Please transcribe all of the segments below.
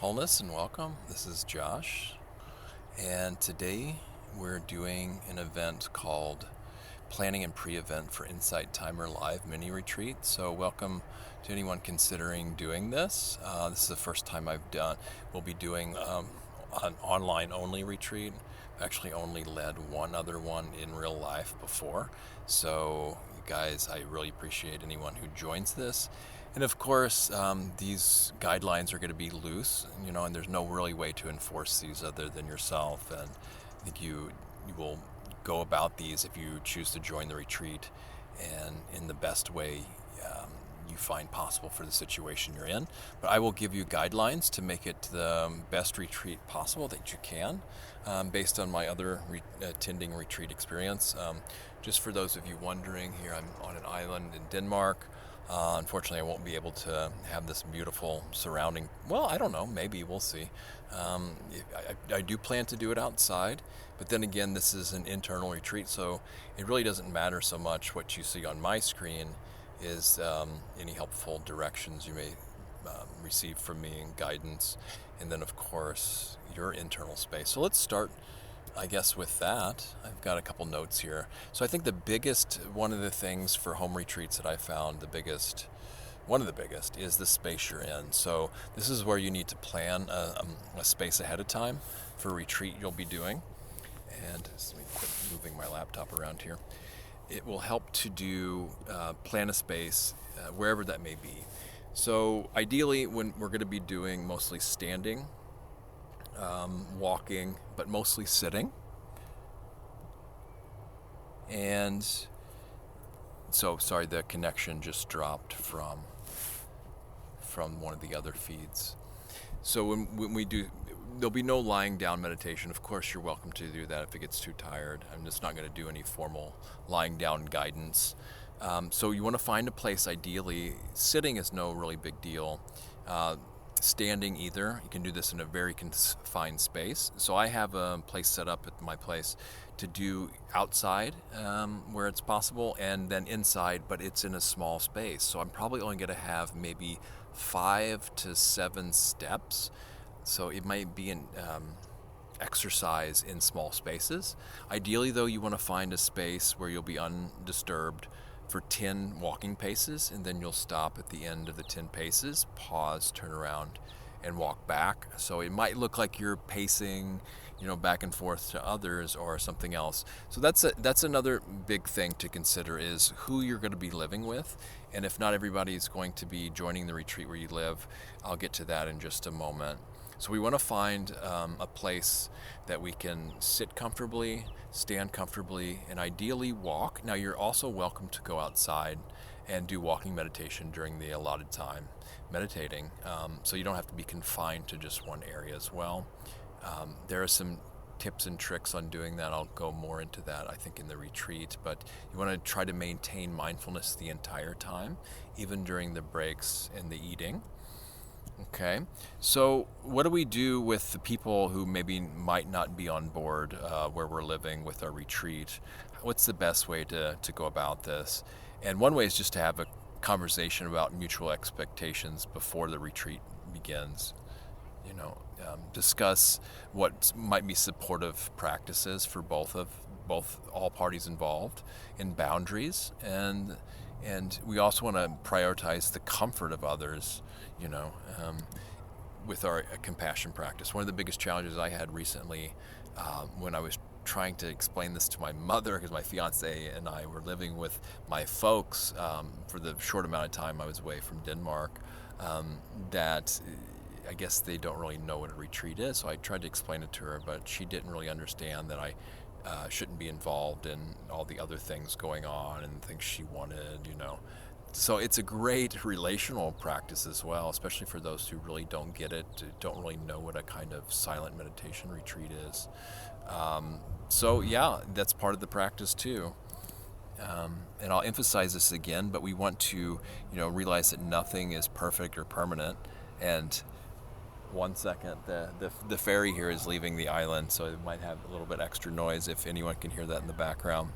Wholeness and welcome. This is Josh, and today we're doing an event called Planning and Pre-Event for Insight Timer Live Mini Retreat. So welcome to anyone considering doing this. This is the first time we'll be doing an online only retreat. I've actually only led one other one in real life before. So you guys, I really appreciate anyone who joins this. And of course, these guidelines are going to be loose, and there's no really way to enforce these other than yourself. And I think you will go about these if you choose to join the retreat and in the best way you find possible for the situation you're in. But I will give you guidelines to make it the best retreat possible that you can, based on my other attending retreat experience. Just for those of you wondering, here I'm on an island in Denmark. Unfortunately, I won't be able to have this beautiful surrounding. Well, I don't know. Maybe we'll see. I do plan to do it outside, but then again, this is an internal retreat, so it really doesn't matter so much. What you see on my screen is any helpful directions you may receive from me and guidance, and then of course your internal space. So let's start, I guess, with that. I've got a couple notes here. So I think one of the things for home retreats that I found one of the biggest is the space you're in. So this is where you need to plan a space ahead of time for a retreat you'll be doing. And let me quit moving my laptop around here. It will help to plan a space wherever that may be. So ideally, when we're going to be doing mostly standing, walking, but mostly sitting. And so, sorry, the connection just dropped from one of the other feeds. So when we do, there'll be no lying down meditation. Of course, you're welcome to do that if it gets too tired. I'm just not going to do any formal lying down guidance. So you want to find a place. Ideally, sitting is no really big deal. Standing either. You can do this in a very confined space. So I have a place set up at my place to do outside where it's possible, and then inside, but it's in a small space. So I'm probably only going to have maybe 5 to 7 steps. So it might be an exercise in small spaces. Ideally, though, you want to find a space where you'll be undisturbed for 10 walking paces, and then you'll stop at the end of the 10 paces, pause, turn around, and walk back. So it might look like you're pacing, back and forth to others or something else. So that's another big thing to consider, is who you're going to be living with. And if not everybody's going to be joining the retreat where you live, I'll get to that in just a moment. So we want to find a place that we can sit comfortably, stand comfortably, and ideally walk. Now, you're also welcome to go outside and do walking meditation during the allotted time meditating. So you don't have to be confined to just one area as well. There are some tips and tricks on doing that. I'll go more into that, I think, in the retreat. But you want to try to maintain mindfulness the entire time, even during the breaks and the eating. Okay, so what do we do with the people who maybe might not be on board where we're living with our retreat? What's the best way to go about this? And one way is just to have a conversation about mutual expectations before the retreat begins. Discuss what might be supportive practices for all parties involved, and boundaries, and we also want to prioritize the comfort of others, with our compassion practice. One of the biggest challenges I had recently, when I was trying to explain this to my mother, because my fiance and I were living with my folks for the short amount of time I was away from Denmark, that I guess they don't really know what a retreat is. So I tried to explain it to her, but she didn't really understand that I shouldn't be involved in all the other things going on and things she wanted, So it's a great relational practice as well, especially for those who really don't get it, don't really know what a kind of silent meditation retreat is. So yeah, that's part of the practice too. And I'll emphasize this again, but we want to, realize that nothing is perfect or permanent. And 1 second, the ferry here is leaving the island, so it might have a little bit extra noise if anyone can hear that in the background.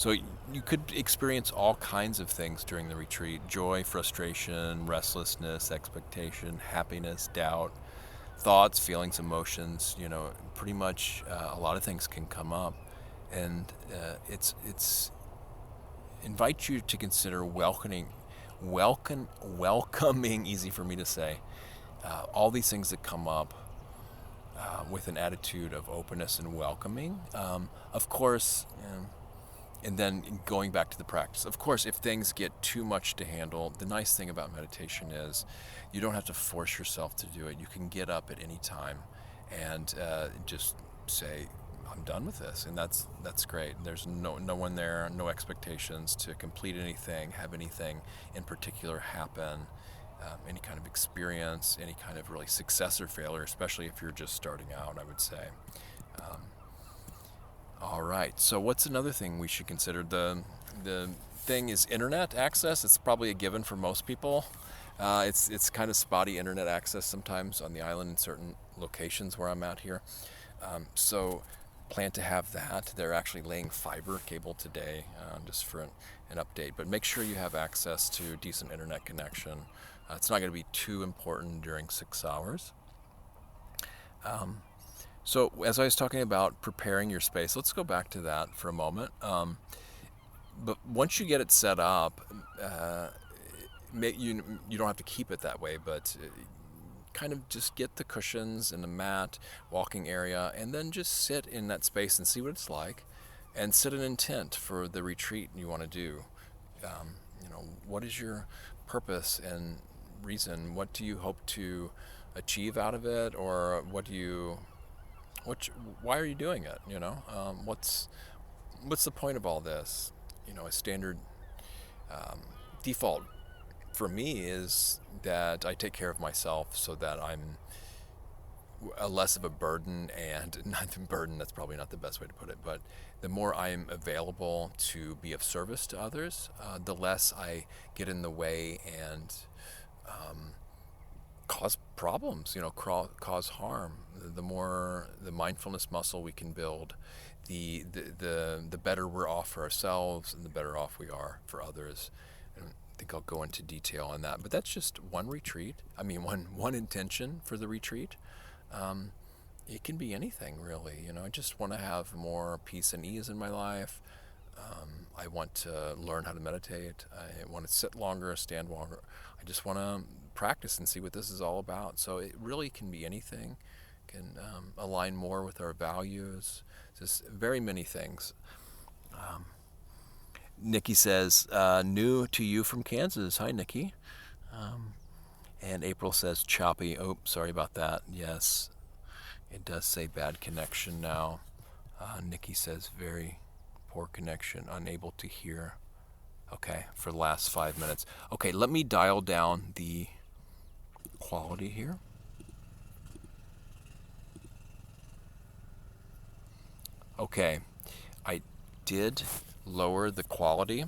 So you could experience all kinds of things during the retreat: joy, frustration, restlessness, expectation, happiness, doubt. thoughts, feelings, emotions, pretty much a lot of things can come up. And it's invite you to consider welcoming, easy for me to say, all these things that come up with an attitude of openness and welcoming. Of course, and then going back to the practice. Of course, if things get too much to handle, the nice thing about meditation is you don't have to force yourself to do it. You can get up at any time and just say, I'm done with this, and that's great. There's no one there, no expectations to complete anything, have anything in particular happen, any kind of experience, any kind of really success or failure, especially if you're just starting out, I would say. All right, so what's another thing we should consider? The thing is internet access. It's probably a given for most people. It's kind of spotty internet access sometimes on the island in certain locations where I'm at here. So plan to have that. They're actually laying fiber cable today, just for an update. But make sure you have access to decent internet connection. It's not going to be too important during 6 hours. So as I was talking about preparing your space, let's go back to that for a moment. But once you get it set up, you don't have to keep it that way, but kind of just get the cushions and the mat, walking area, and then just sit in that space and see what it's like, and set an intent for the retreat you want to do. What is your purpose and reason? What do you hope to achieve out of it, or why are you doing it? What's the point of all this? A standard default for me is that I take care of myself so that I'm less of a burden, and not the burden, that's probably not the best way to put it, but the more I'm available to be of service to others, the less I get in the way and cause problems, cause harm. The more the mindfulness muscle we can build, the better we're off for ourselves, and the better off we are for others. And I think I'll go into detail on that. But that's just one retreat. One intention for the retreat. It can be anything, really. I just want to have more peace and ease in my life. I want to learn how to meditate. I want to sit longer, stand longer. I just want to practice and see what this is all about. So it really can be anything. Can align more with our values. Just very many things. Nikki says, new to you from Kansas. Hi, Nikki. And April says, choppy. Oh, sorry about that. Yes, it does say bad connection now. Nikki says, very poor connection, unable to hear. Okay, for the last 5 minutes. Okay, let me dial down the quality here. Okay, I did lower the quality.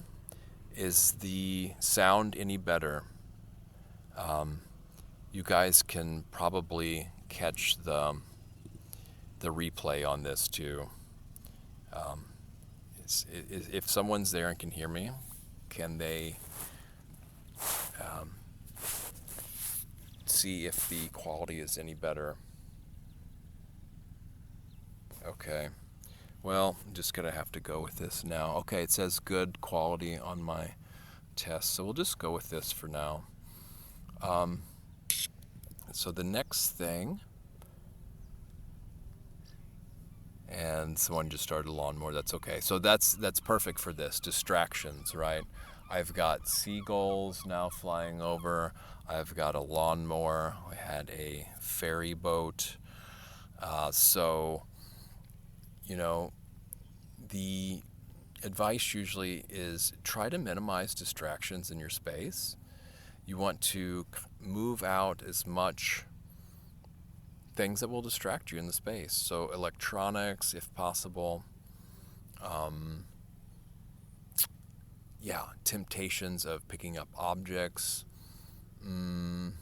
Is the sound any better? You guys can probably catch the replay on this too. If someone's there and can hear me, can they see if the quality is any better? Okay. Well, I'm just going to have to go with this now. Okay, it says good quality on my test, so we'll just go with this for now. So the next thing, and someone just started a lawnmower, that's okay. So that's perfect for this, distractions, right? I've got seagulls now flying over. I've got a lawnmower. I had a ferry boat. So the advice usually is try to minimize distractions in your space. You want to move out as much things that will distract you in the space. So electronics, if possible. Temptations of picking up objects. I'm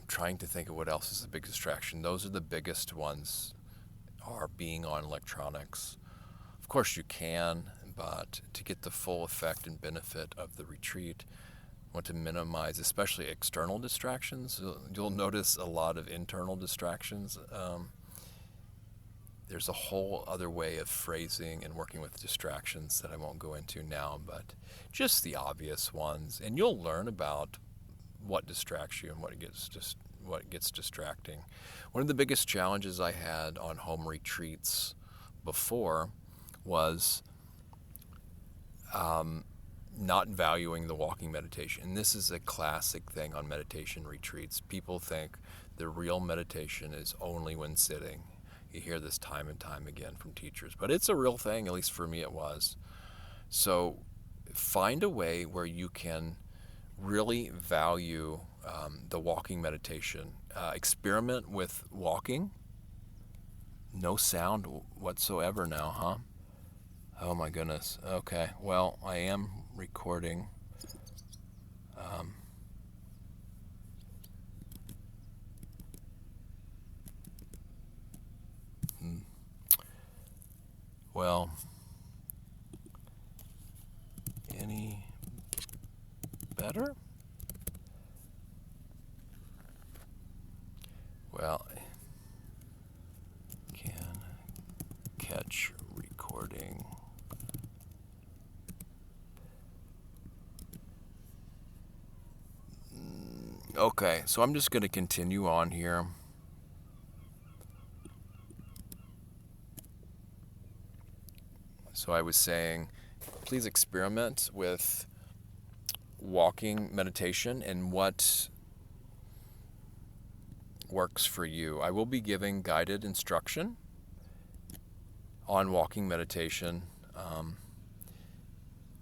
trying to think of what else is a big distraction. Those are the biggest ones, are being on electronics. Of course you can, but to get the full effect and benefit of the retreat, want to minimize, especially external distractions. You'll notice a lot of internal distractions. There's a whole other way of phrasing and working with distractions that I won't go into now, but just the obvious ones. And you'll learn about what distracts you and what gets distracting. One of the biggest challenges I had on home retreats before was not valuing the walking meditation. And this is a classic thing on meditation retreats. People think the real meditation is only when sitting. You hear this time and time again from teachers, but it's a real thing, at least for me it was. So find a way where you can really value the walking meditation. Experiment with walking. No sound whatsoever now, huh? Oh my goodness. Okay, well, I am recording. Well, any better? Well, I can catch recording. Okay, so I'm just going to continue on here. So I was saying, please experiment with walking meditation and what works for you. I will be giving guided instruction on walking meditation,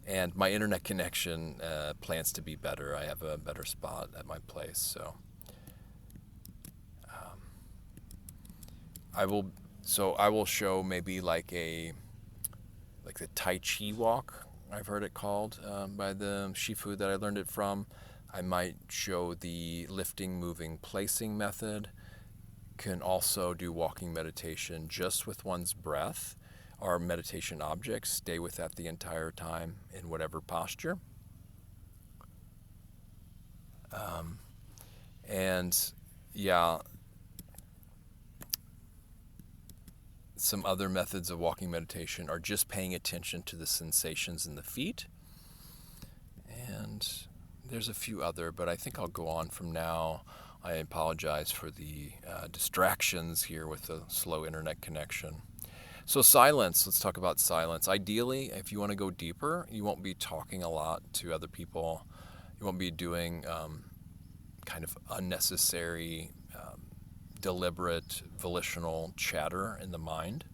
and my internet connection plans to be better. I have a better spot at my place, so I will show maybe like the Tai Chi walk, I've heard it called by the Shifu that I learned it from. I might show the lifting, moving, placing method. Can also do walking meditation just with one's breath or meditation objects. Stay with that the entire time in whatever posture. And yeah, some other methods of walking meditation are just paying attention to the sensations in the feet. And there's a few other, but I think I'll go on from now. I apologize for the distractions here with the slow internet connection. So silence, let's talk about silence. Ideally, if you want to go deeper, you won't be talking a lot to other people. You won't be doing kind of unnecessary, deliberate, volitional chatter in the mind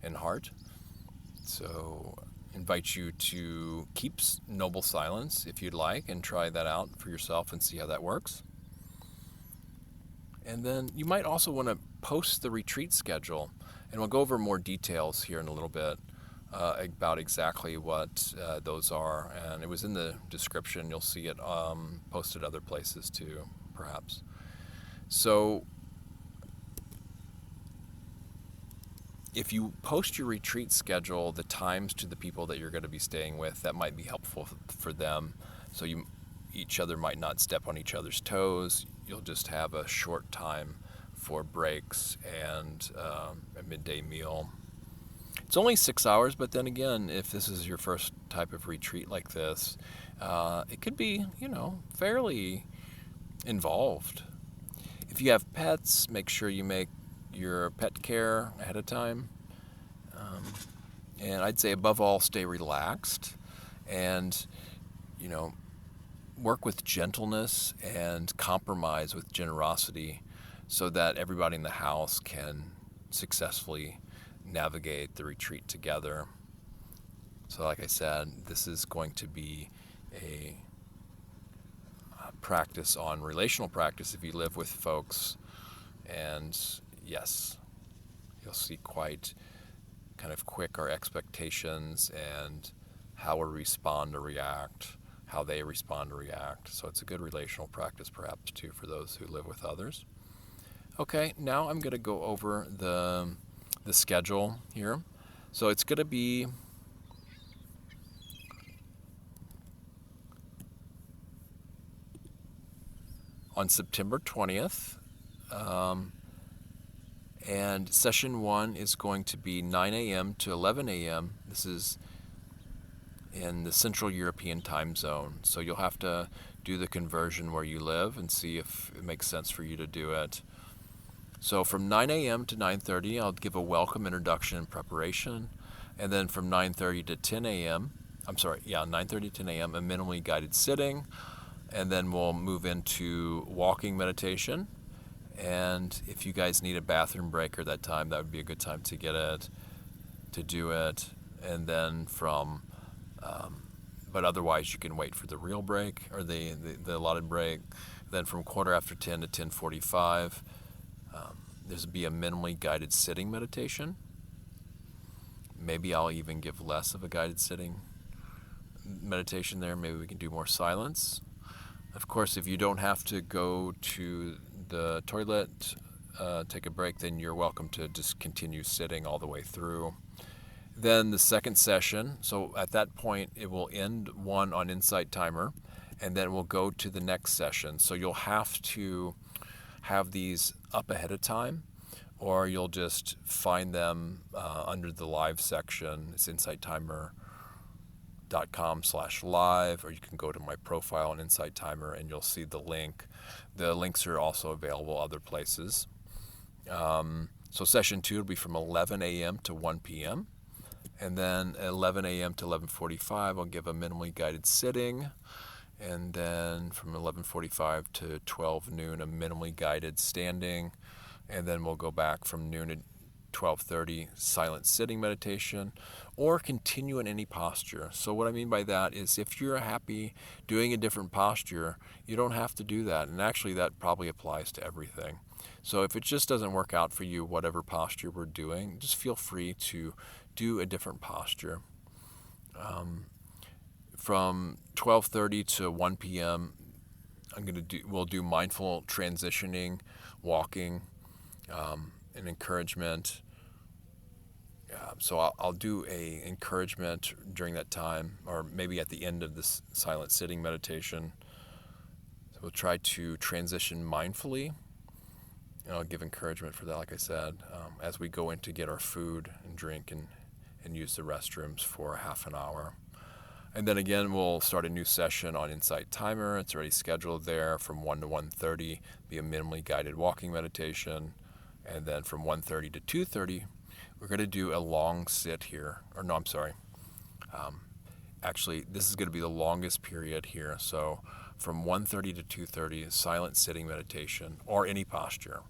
and heart. So invite you to keep noble silence if you'd like and try that out for yourself and see how that works. And then you might also want to post the retreat schedule, and we'll go over more details here in a little bit about exactly what those are. And it was in the description. You'll see it posted other places too, perhaps. So if you post your retreat schedule, the times to the people that you're going to be staying with, that might be helpful for them. So each other might not step on each other's toes. You'll just have a short time for breaks and a midday meal. It's only 6 hours, but then again, if this is your first type of retreat like this, it could be, fairly involved. If you have pets, make sure you make your pet care ahead of time. And I'd say above all, stay relaxed and, work with gentleness and compromise with generosity so that everybody in the house can successfully navigate the retreat together. So like I said, this is going to be a practice on relational practice if you live with folks. And yes, you'll see quite kind of quick our expectations and how we respond or react, how they respond or react. So it's a good relational practice perhaps too for those who live with others. Okay, now I'm going to go over the schedule here. So it's going to be on September 20th. And session 1 is going to be 9 a.m. to 11 a.m. This is in the Central European time zone. So you'll have to do the conversion where you live and see if it makes sense for you to do it. So from 9 a.m. to 9:30, I'll give a welcome, introduction, and preparation. And then from 9:30 to 10 a.m., 9:30 to 10 a.m., a minimally guided sitting. And then we'll move into walking meditation. And if you guys need a bathroom break at that time, that would be a good time to do it. And then but otherwise you can wait for the real break or the allotted break. Then from 10:15 to 10:45, there's be a minimally guided sitting meditation. Maybe I'll even give less of a guided sitting meditation there. Maybe we can do more silence. Of course, if you don't have to go to the toilet, take a break, then you're welcome to just continue sitting all the way through. Then the second session, so at that point it will end one on Insight Timer, and then we'll go to the next session. So you'll have to have these up ahead of time, or you'll just find them under the live section. It's insighttimer.com/live, or you can go to my profile on Insight Timer and you'll see the link. The links are also available other places. So session 2 will be from 11 a.m. to 1 p.m. And then 11 a.m. to 11:45, I'll give a minimally guided sitting. And then from 11:45 to 12 noon, a minimally guided standing. And then we'll go back from noon to 12:30, silent sitting meditation, or continue in any posture. So what I mean by that is if you're happy doing a different posture, you don't have to do that. And actually that probably applies to everything. So if it just doesn't work out for you, whatever posture we're doing, just feel free to do a different posture. From 12:30 to 1 p.m., we'll do mindful transitioning, walking, and encouragement. So I'll do a encouragement during that time, or maybe at the end of this silent sitting meditation. So we'll try to transition mindfully, and I'll give encouragement for that, like I said, as we go in to get our food and drink and use the restrooms for a half an hour. And then again, we'll start a new session on Insight Timer. It's already scheduled there from 1 to 1:30, be a minimally guided walking meditation. And then from 1:30 to 2:30, we're going to do a long sit here. Actually, this is going to be the longest period here. So from 1:30 to 2:30, silent sitting meditation or any posture.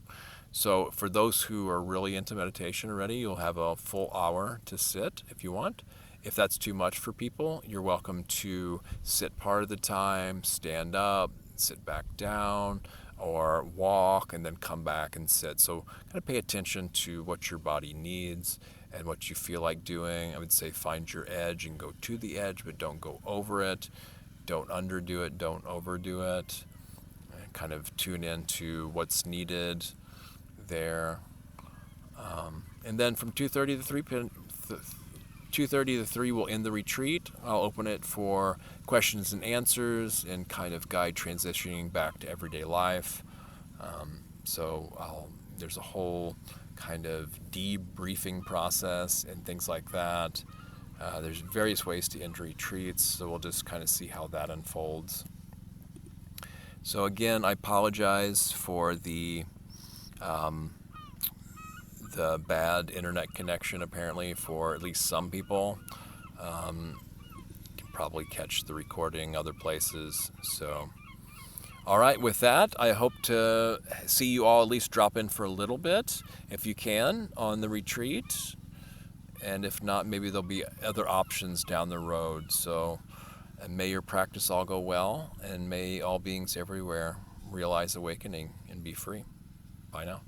So for those who are really into meditation already, you'll have a full hour to sit if you want. If that's too much for people, you're welcome to sit part of the time, stand up, sit back down, or walk and then come back and sit. So kind of pay attention to what your body needs and what you feel like doing. I would say find your edge and go to the edge, but don't go over it. Don't underdo it, don't overdo it. And kind of tune into what's needed there. And then from 2:30 to 3 we'll end the retreat. I'll open it for questions and answers and kind of guide transitioning back to everyday life. There's a whole kind of debriefing process and things like that. There's various ways to end retreats, so we'll just kind of see how that unfolds. So again, I apologize for the bad internet connection apparently for at least some people. You can probably catch the recording other places. So, all right, with that, I hope to see you all at least drop in for a little bit, if you can, on the retreat. And if not, maybe there'll be other options down the road. So, and may your practice all go well, and may all beings everywhere realize awakening and be free. Bye now.